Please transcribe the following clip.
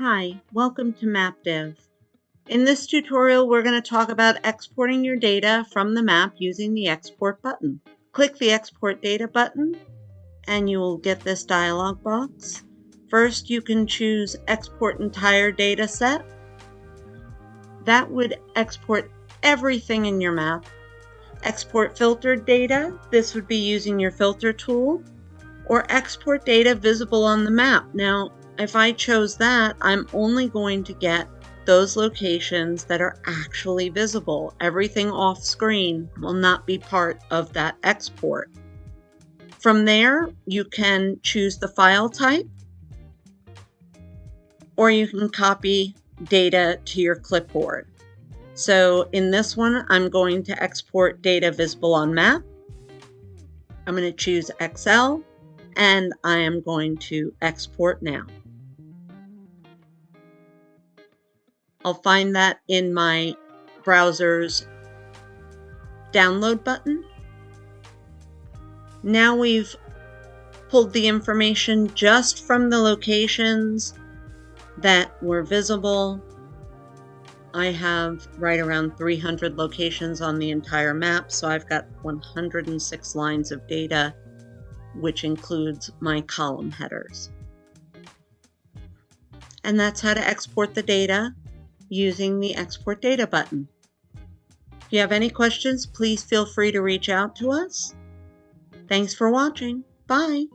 Hi, welcome to Maptive. In this tutorial, we're going to talk about exporting your data from the map using the Export button. Click the Export Data button, and you will get this dialog box. First, you can choose Export Entire Data Set. That would export everything in your map. Export Filtered Data. This would be using your Filter tool. Or export data visible on the map. Now, if I chose that, I'm only going to get those locations that are actually visible. Everything off screen will not be part of that export. From there, you can choose the file type, or you can copy data to your clipboard. So in this one, I'm going to export data visible on map. I'm going to choose Excel. And I am going to export now. I'll find that in my browser's download button. Now we've pulled the information just from the locations that were visible. I have right around 300 locations on the entire map, so I've got 106 lines of data, which includes my column headers. And that's how to export the data using the Export Data button. If you have any questions, please feel free to reach out to us. Thanks for watching. Bye.